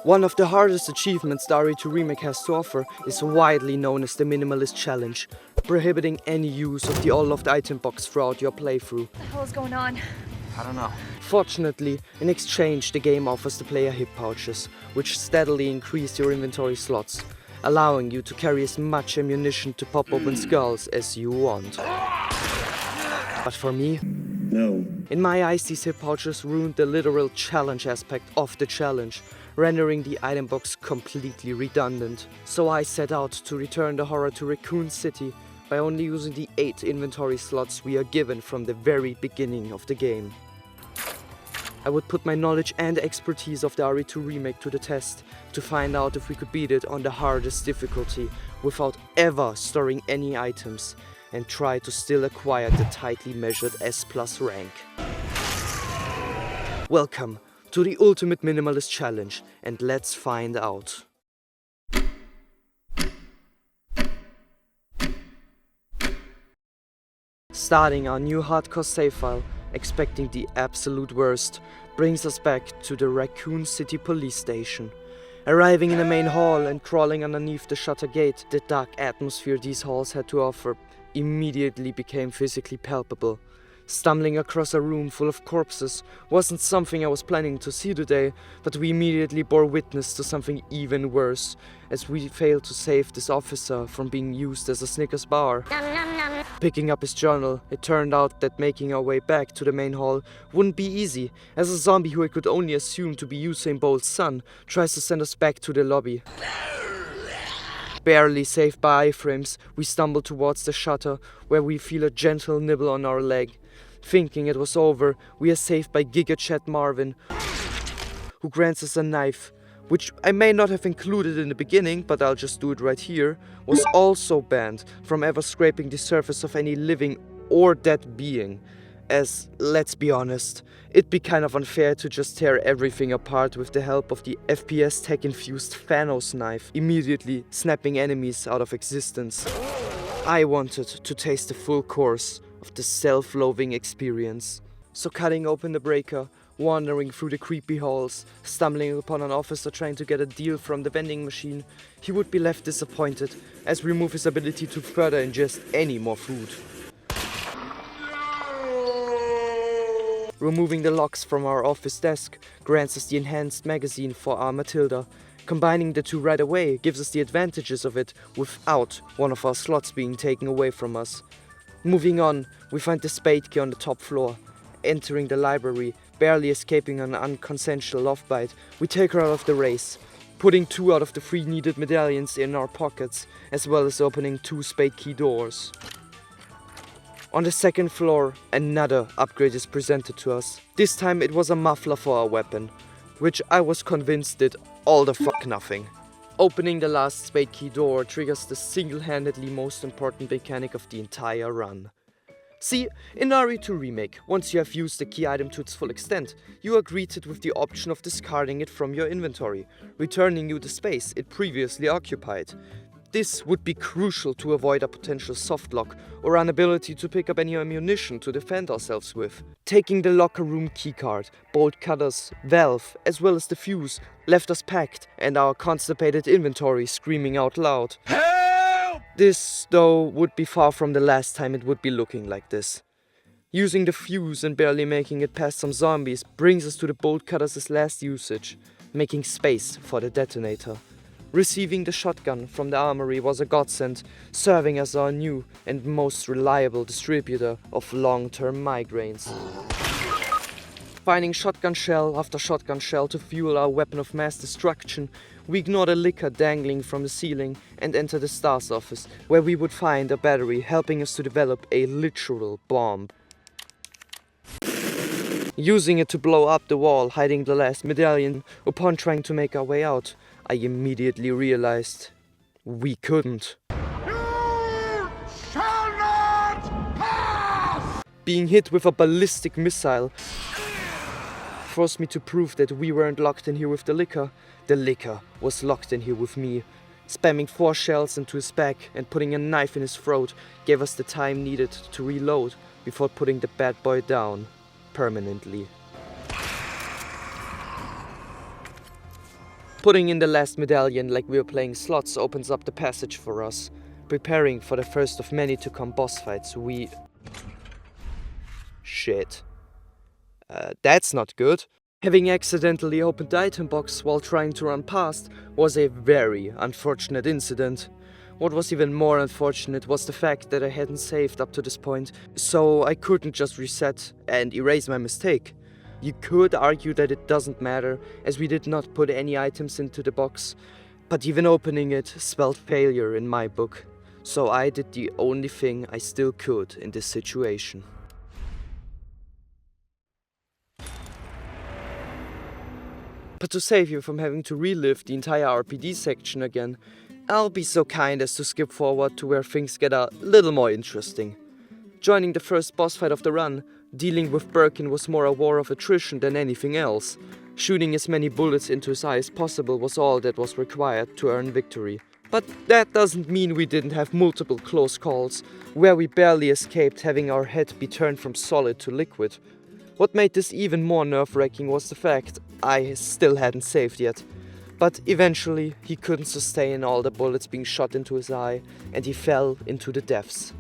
One of the hardest achievements the RE2 Remake has to offer is widely known as the Minimalist Challenge, prohibiting any use of the all-loved item box throughout your playthrough. What the hell is going on? I don't know. Fortunately, in exchange the game offers the player hip pouches, which steadily increase your inventory slots, allowing you to carry as much ammunition to pop open skulls as you want. But for me, No. in my eyes these hip pouches ruined the literal challenge aspect of the challenge, rendering the item box completely redundant. So I set out to return the horror to Raccoon City by only using the 8 inventory slots we are given from the very beginning of the game. I would put my knowledge and expertise of the RE2 Remake to the test to find out if we could beat it on the hardest difficulty without ever storing any items, and try to still acquire the tightly measured S+ rank. Welcome to the Ultimate Minimalist Challenge, and let's find out. Starting our new hardcore save file, expecting the absolute worst, brings us back to the Raccoon City police station. Arriving in the main hall and crawling underneath the shutter gate, the dark atmosphere these halls had to offer immediately became physically palpable. Stumbling across a room full of corpses wasn't something I was planning to see today, but we immediately bore witness to something even worse, as we failed to save this officer from being used as a Snickers bar. Picking up his journal, it turned out that making our way back to the main hall wouldn't be easy, as a zombie who I could only assume to be Usain Bolt's son tries to send us back to the lobby. Barely saved by iframes, we stumble towards the shutter, where we feel a gentle nibble on our leg. Thinking it was over, we are saved by Giga Chat Marvin, who grants us a knife, which I may not have included in the beginning, but I'll just do it right here, was also banned from ever scraping the surface of any living or dead being. As, let's be honest, it'd be kind of unfair to just tear everything apart with the help of the FPS tech-infused Thanos knife, immediately snapping enemies out of existence. I wanted to taste the full course of the self-loathing experience. So cutting open the breaker, wandering through the creepy halls, stumbling upon an officer trying to get a deal from the vending machine, he would be left disappointed, as we remove his ability to further ingest any more food. Removing the locks from our office desk grants us the enhanced magazine for our Matilda. Combining the two right away gives us the advantages of it without one of our slots being taken away from us. Moving on, we find the spade key on the top floor. Entering the library, barely escaping an unconsensual love bite, we take her out of the race, putting 2 out of the 3 needed medallions in our pockets, as well as opening 2 spade key doors. On the second floor, another upgrade is presented to us. This time it was a muffler for our weapon, which I was convinced did all the fuck nothing. Opening the last spade key door triggers the single-handedly most important mechanic of the entire run. See, in RE2 Remake, once you have used the key item to its full extent, you are greeted with the option of discarding it from your inventory, returning you the space it previously occupied. This would be crucial to avoid a potential soft lock or an inability to pick up any ammunition to defend ourselves with. Taking the locker room keycard, bolt cutters, valve, as well as the fuse left us packed and our constipated inventory screaming out loud. Help! This, though, would be far from the last time it would be looking like this. Using the fuse and barely making it past some zombies brings us to the bolt cutters' last usage, making space for the detonator. Receiving the shotgun from the armory was a godsend, serving as our new and most reliable distributor of long-term migraines. Finding shotgun shell after shotgun shell to fuel our weapon of mass destruction, we ignore the liquor dangling from the ceiling and enter the STARS office, where we would find a battery helping us to develop a literal bomb. Using it to blow up the wall hiding the last medallion, upon trying to make our way out, I immediately realized we couldn't. You shall not pass! Being hit with a ballistic missile forced me to prove that we weren't locked in here with the liquor. The liquor was locked in here with me. Spamming 4 shells into his back and putting a knife in his throat gave us the time needed to reload before putting the bad boy down permanently. Putting in the last medallion like we were playing slots opens up the passage for us. Preparing for the first of many to come boss fights, we... Shit. That's not good. Having accidentally opened the item box while trying to run past was a very unfortunate incident. What was even more unfortunate was the fact that I hadn't saved up to this point, so I couldn't just reset and erase my mistake. You could argue that it doesn't matter, as we did not put any items into the box, but even opening it spelled failure in my book, so I did the only thing I still could in this situation. But to save you from having to relive the entire RPD section again, I'll be so kind as to skip forward to where things get a little more interesting. Joining the first boss fight of the run, dealing with Birkin was more a war of attrition than anything else. Shooting as many bullets into his eye as possible was all that was required to earn victory. But that doesn't mean we didn't have multiple close calls, where we barely escaped having our head be turned from solid to liquid. What made this even more nerve-wracking was the fact I still hadn't saved yet. But eventually he couldn't sustain all the bullets being shot into his eye, and he fell into the depths.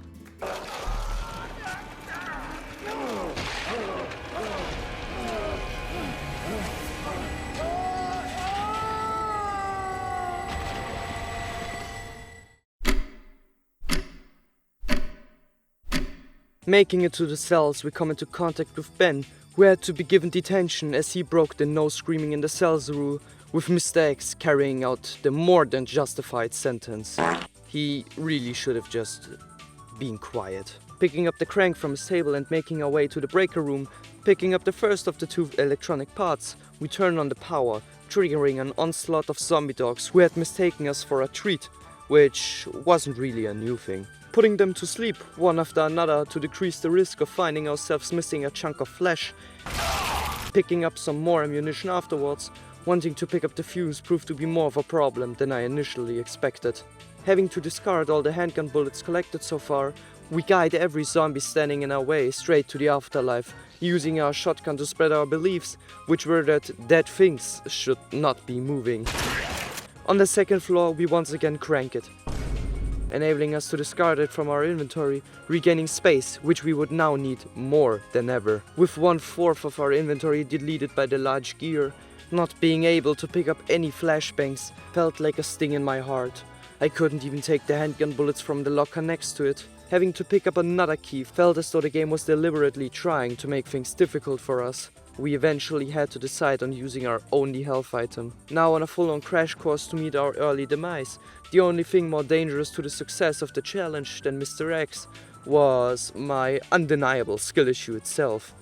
Making it to the cells, we come into contact with Ben, who had to be given detention as he broke the no screaming in the cells rule, with Mr. X carrying out the more than justified sentence. He really should have just been quiet. Picking up the crank from his table and making our way to the breaker room, picking up the first of the two electronic parts, we turn on the power, triggering an onslaught of zombie dogs who had mistaken us for a treat, which wasn't really a new thing. Putting them to sleep, one after another, to decrease the risk of finding ourselves missing a chunk of flesh. Picking up some more ammunition afterwards, wanting to pick up the fuse proved to be more of a problem than I initially expected. Having to discard all the handgun bullets collected so far, we guide every zombie standing in our way straight to the afterlife, using our shotgun to spread our beliefs, which were that dead things should not be moving. On the second floor, we once again crank it, enabling us to discard it from our inventory, regaining space which we would now need more than ever. With 1/4 of our inventory deleted by the large gear, not being able to pick up any flashbangs felt like a sting in my heart. I couldn't even take the handgun bullets from the locker next to it. Having to pick up another key felt as though the game was deliberately trying to make things difficult for us. We eventually had to decide on using our only health item. Now on a full-on crash course to meet our early demise, the only thing more dangerous to the success of the challenge than Mr. X was my undeniable skill issue itself.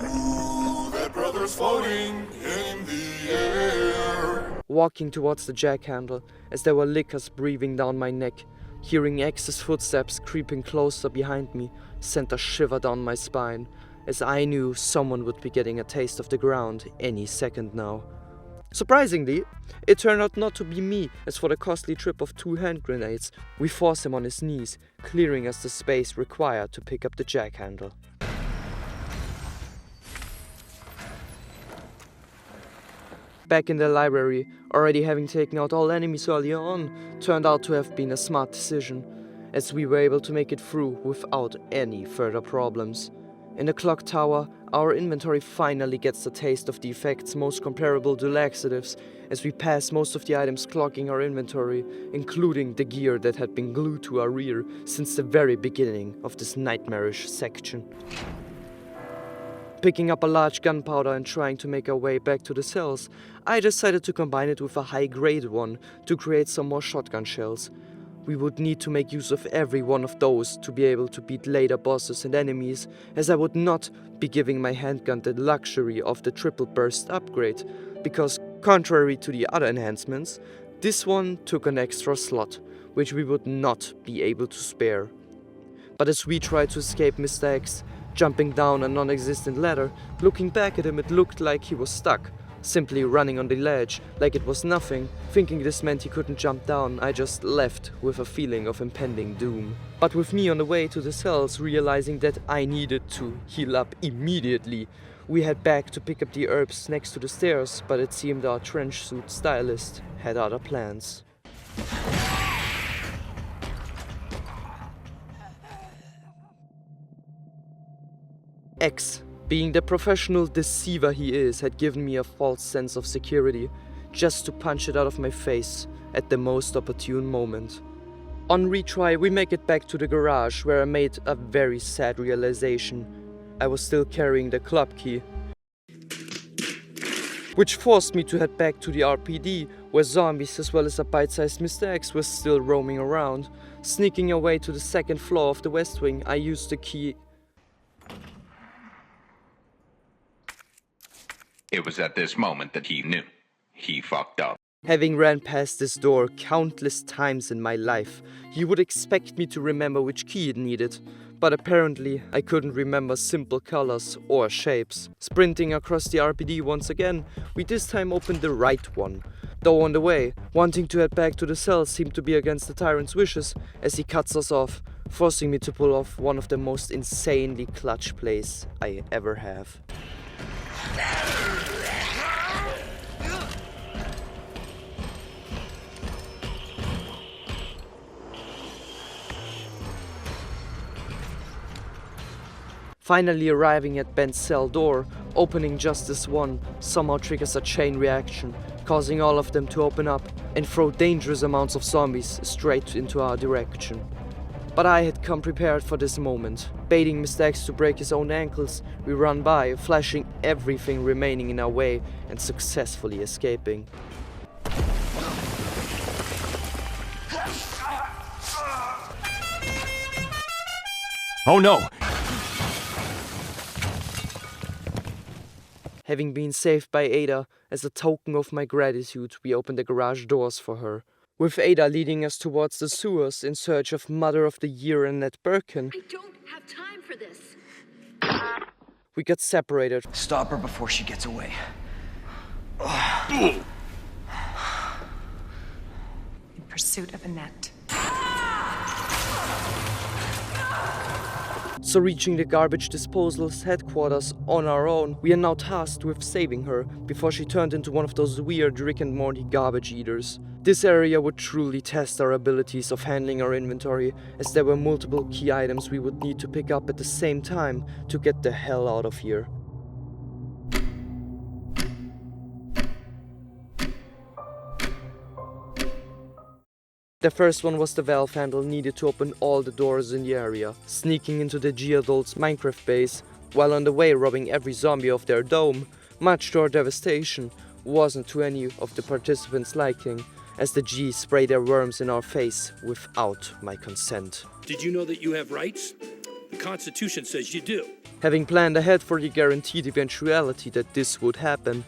Ooh, that brother's floating in the air. Walking towards the jack handle as there were liquors breathing down my neck, hearing X's footsteps creeping closer behind me sent a shiver down my spine, as I knew someone would be getting a taste of the ground any second now. Surprisingly, it turned out not to be me, as for the costly trip of 2 hand grenades, we force him on his knees, clearing us the space required to pick up the jack handle. Back in the library, already having taken out all enemies earlier on, turned out to have been a smart decision, as we were able to make it through without any further problems. In the clock tower, our inventory finally gets the taste of the effects most comparable to laxatives, as we pass most of the items clogging our inventory, including the gear that had been glued to our rear since the very beginning of this nightmarish section. Picking up a large gunpowder and trying to make our way back to the cells, I decided to combine it with a high-grade one to create some more shotgun shells. We would need to make use of every one of those to be able to beat later bosses and enemies, as I would not be giving my handgun the luxury of the triple burst upgrade, because contrary to the other enhancements, this one took an extra slot, which we would not be able to spare. But as we tried to escape Mr. X, jumping down a non-existent ladder, looking back at him it looked like he was stuck, simply running on the ledge like it was nothing. Thinking this meant he couldn't jump down, I just left with a feeling of impending doom. But with me on the way to the cells, realizing that I needed to heal up immediately, We head back to pick up the herbs next to the stairs, but it seemed our trench suit stylist had other plans. X, being the professional deceiver he is, had given me a false sense of security, just to punch it out of my face at the most opportune moment. On retry, we make it back to the garage, where I made a very sad realization. I was still carrying the club key, which forced me to head back to the RPD, where zombies as well as a bite-sized Mr. X was still roaming around. Sneaking away to the second floor of the West Wing, I used the key. It was at this moment that he knew. He fucked up. Having ran past this door countless times in my life, you would expect me to remember which key it needed. But apparently, I couldn't remember simple colors or shapes. Sprinting across the RPD once again, we this time opened the right one. Though on the way, wanting to head back to the cell seemed to be against the Tyrant's wishes, as he cuts us off, forcing me to pull off one of the most insanely clutch plays I ever have. Finally arriving at Ben's cell door, opening just this one somehow triggers a chain reaction, causing all of them to open up and throw dangerous amounts of zombies straight into our direction. But I had come prepared for this moment. Baiting Mr. X to break his own ankles, we run by, flashing everything remaining in our way and successfully escaping. Oh no! Having been saved by Ada, as a token of my gratitude, we opened the garage doors for her. With Ada leading us towards the sewers in search of Mother of the Year Annette Birkin. I don't have time for this. We got separated. Stop her before she gets away. In pursuit of Annette. So reaching the garbage disposal's headquarters on our own, we are now tasked with saving her before she turned into one of those weird Rick and Morty garbage eaters. This area would truly test our abilities of handling our inventory, as there were multiple key items we would need to pick up at the same time to get the hell out of here. The first one was the valve handle needed to open all the doors in the area, sneaking into the G-Adult's Minecraft base, while on the way robbing every zombie of their dome, much to our devastation, wasn't to any of the participants' liking, as the G sprayed their worms in our face without my consent. Did you know that you have rights? The Constitution says you do. Having planned ahead for the guaranteed eventuality that this would happen,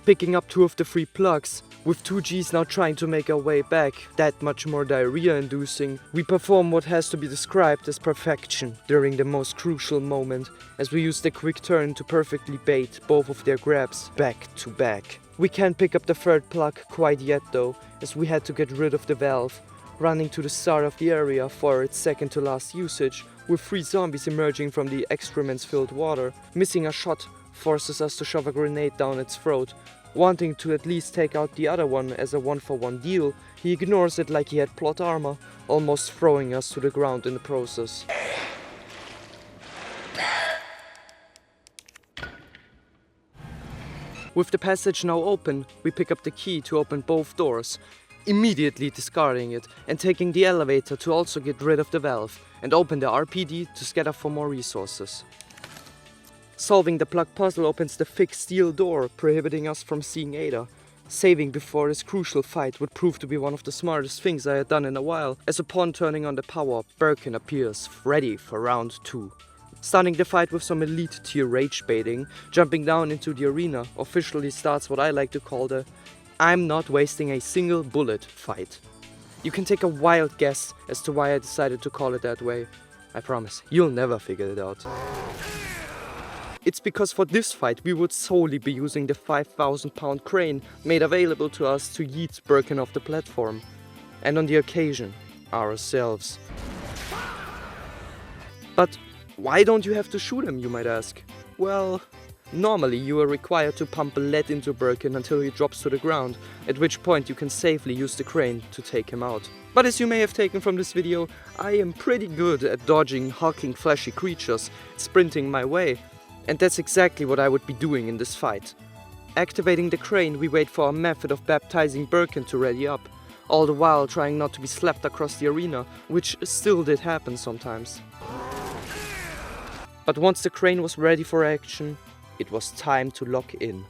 picking up 2 of the 3 plugs, with 2 Gs now trying to make our way back, that much more diarrhea-inducing, we perform what has to be described as perfection during the most crucial moment, as we use the quick turn to perfectly bait both of their grabs back to back. We can't pick up the 3rd plug quite yet though, as we had to get rid of the valve, running to the start of the area for its second to last usage, with 3 zombies emerging from the excrements-filled water. Missing a shot forces us to shove a grenade down its throat. Wanting to at least take out the other one as a 1-for-1 deal, he ignores it like he had plot armor, almost throwing us to the ground in the process. With the passage now open, we pick up the key to open both doors, immediately discarding it and taking the elevator to also get rid of the valve and open the RPD to scatter for more resources. Solving the plug puzzle opens the thick steel door, prohibiting us from seeing Ada. Saving before this crucial fight would prove to be one of the smartest things I had done in a while, as upon turning on the power, Birkin appears, ready for round 2. Starting the fight with some elite tier rage baiting, jumping down into the arena officially starts what I like to call the I'm not wasting a single bullet fight. You can take a wild guess as to why I decided to call it that way. I promise, you'll never figure it out. It's because for this fight we would solely be using the 5,000-pound crane made available to us to yeet Birkin off the platform. And on the occasion, ourselves. But why don't you have to shoot him, you might ask? Well, normally you are required to pump a lead into Birkin until he drops to the ground, at which point you can safely use the crane to take him out. But as you may have taken from this video, I am pretty good at dodging hulking flashy creatures, sprinting my way, and that's exactly what I would be doing in this fight. Activating the crane, we wait for our method of baptizing Birkin to ready up, all the while trying not to be slapped across the arena, which still did happen sometimes. But once the crane was ready for action, it was time to lock in.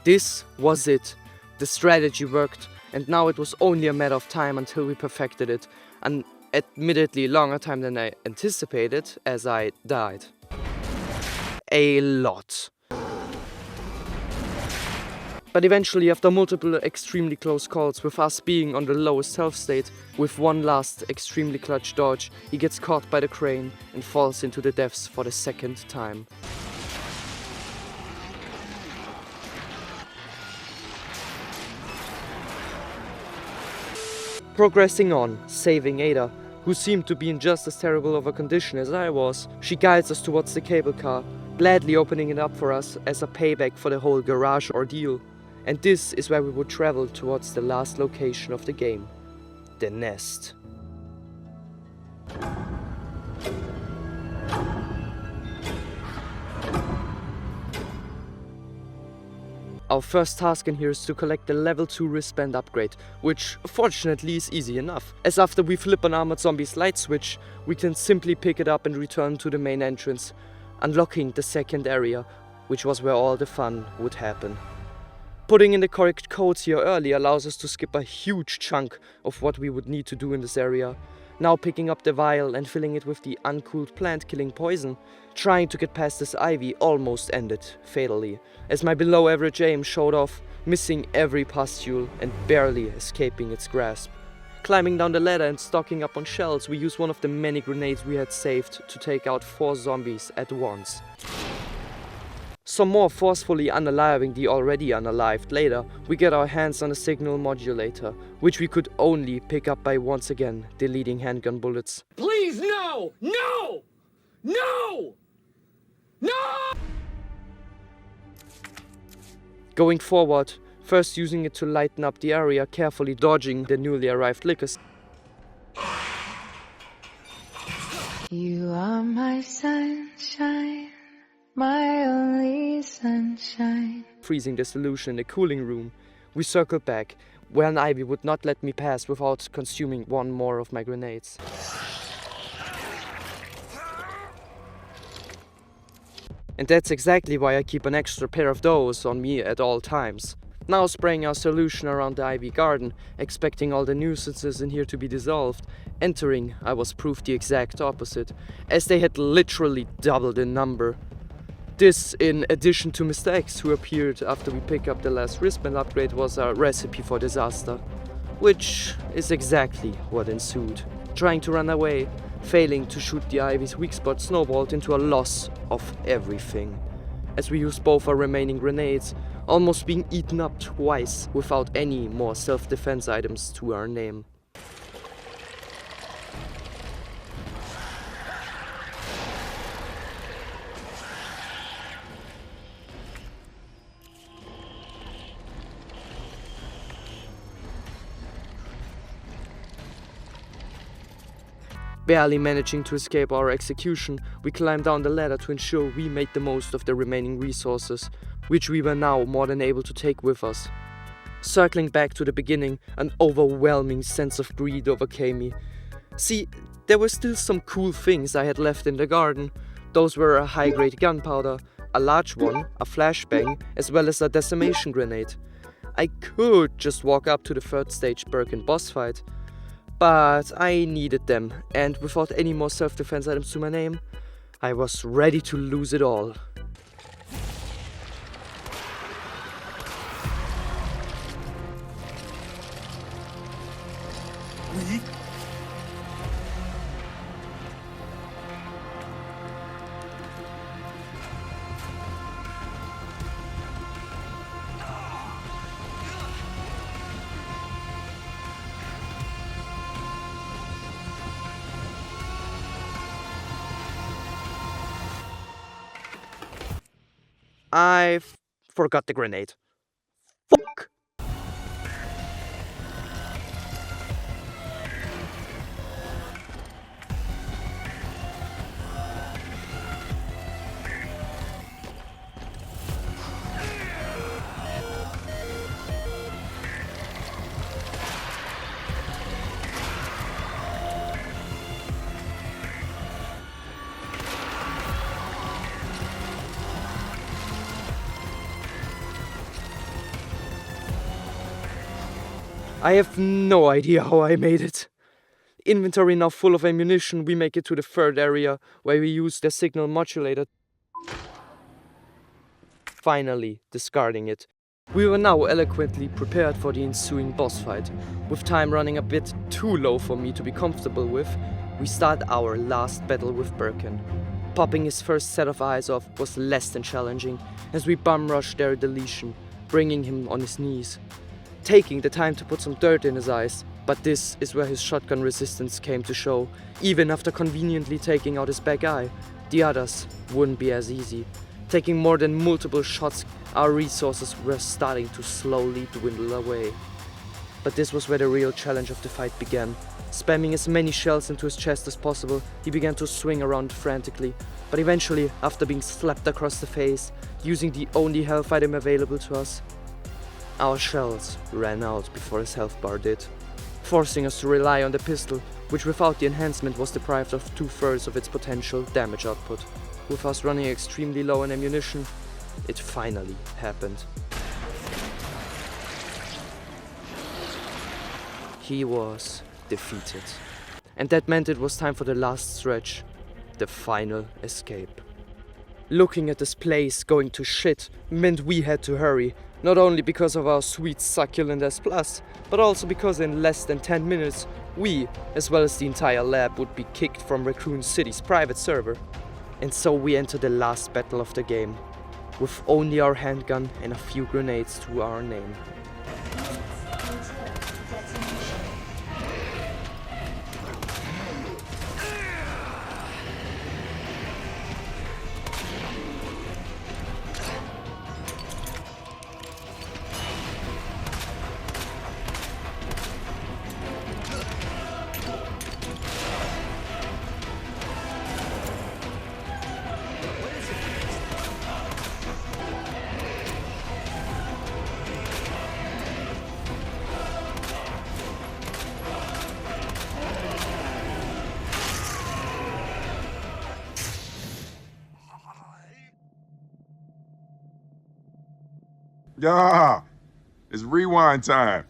This was it. The strategy worked, and now it was only a matter of time until we perfected it. An admittedly longer time than I anticipated, as I died. A lot. But eventually, after multiple extremely close calls, with us being on the lowest health state, with one last extremely clutch dodge, he gets caught by the crane and falls into the depths for the second time. Progressing on, saving Ada, who seemed to be in just as terrible of a condition as I was. She guides us towards the cable car, gladly opening it up for us as a payback for the whole garage ordeal. And this is where we would travel towards the last location of the game, the nest. Our first task in here is to collect the level 2 wristband upgrade, which fortunately is easy enough, as after we flip an armored zombie's light switch, we can simply pick it up and return to the main entrance, unlocking the second area, which was where all the fun would happen. Putting in the correct codes here early allows us to skip a huge chunk of what we would need to do in this area. Now picking up the vial and filling it with the uncooled plant killing poison, trying to get past this ivy almost ended fatally, as my below average aim showed off, missing every pustule and barely escaping its grasp. Climbing down the ladder and stocking up on shells, we used one of the many grenades we had saved to take out 4 zombies at once. Some more forcefully unaliving the already unalived later, we get our hands on a signal modulator, which we could only pick up by once again deleting handgun bullets. Please, no! No! No! No! Going forward, first using it to lighten up the area, carefully dodging the newly arrived lickers. You are my sunshine, my only sunshine. Freezing the solution in the cooling room, we circled back, where an ivy would not let me pass without consuming one more of my grenades. And that's exactly why I keep an extra pair of those on me at all times. Now spraying our solution around the ivy garden, expecting all the nuisances in here to be dissolved. Entering, I was proved the exact opposite, as they had literally doubled in number. This, in addition to Mr. X, who appeared after we pick up the last wristband upgrade, was a recipe for disaster. Which is exactly what ensued. Trying to run away, failing to shoot the ivy's weak spot snowballed into a loss of everything. As we used both our remaining grenades, almost being eaten up twice without any more self-defense items to our name. Barely managing to escape our execution, we climbed down the ladder to ensure we made the most of the remaining resources, which we were now more than able to take with us. Circling back to the beginning, an overwhelming sense of greed overcame me. See, there were still some cool things I had left in the garden. Those were a high-grade gunpowder, a large one, a flashbang, as well as a decimation grenade. I could just walk up to the 3rd stage Birkin boss fight, but I needed them, and without any more self-defense items to my name, I was ready to lose it all. I forgot the grenade. Fuck! I have no idea how I made it. Inventory now full of ammunition, we make it to the third area where we use the signal modulator. Finally discarding it. We were now eloquently prepared for the ensuing boss fight. With time running a bit too low for me to be comfortable with, we start our last battle with Birkin. Popping his first set of eyes off was less than challenging as we bum rushed their deletion, bringing him on his knees. Taking the time to put some dirt in his eyes, but this is where his shotgun resistance came to show. Even after conveniently taking out his back eye, the others wouldn't be as easy. Taking more than multiple shots, our resources were starting to slowly dwindle away. But this was where the real challenge of the fight began. Spamming as many shells into his chest as possible, he began to swing around frantically. But eventually, after being slapped across the face, using the only health item available to us, our shells ran out before his health bar did, forcing us to rely on the pistol, which without the enhancement was deprived of 2/3 of its potential damage output. With us running extremely low on ammunition, it finally happened. He was defeated. And that meant it was time for the last stretch, the final escape. Looking at this place going to shit meant we had to hurry, not only because of our sweet succulent S+, but also because in less than 10 minutes, we, as well as the entire lab, would be kicked from Raccoon City's private server. And so we enter the last battle of the game, with only our handgun and a few grenades to our name. Yeah, it's rewind time.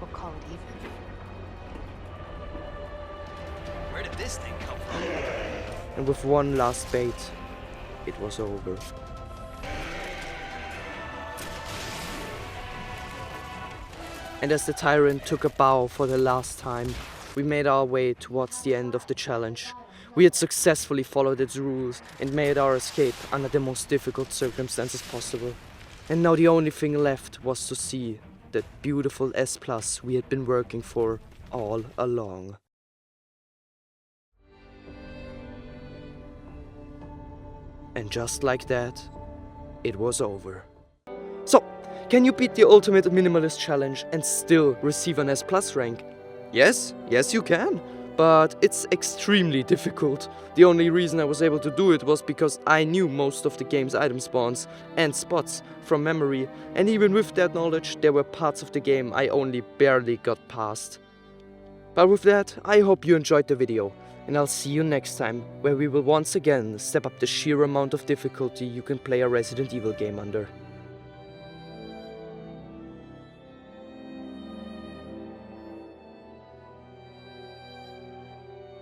We'll call it even. Where did this thing come from? And with one last bait, it was over. And as the Tyrant took a bow for the last time, we made our way towards the end of the challenge. We had successfully followed its rules and made our escape under the most difficult circumstances possible. And now the only thing left was to see that beautiful S+ we had been working for all along. And just like that, it was over. So, can you beat the ultimate minimalist challenge and still receive an S+ rank? Yes, you can. But it's extremely difficult. The only reason I was able to do it was because I knew most of the game's item spawns and spots from memory, and even with that knowledge there were parts of the game I only barely got past. But with that, I hope you enjoyed the video, and I'll see you next time, where we will once again step up the sheer amount of difficulty you can play a Resident Evil game under.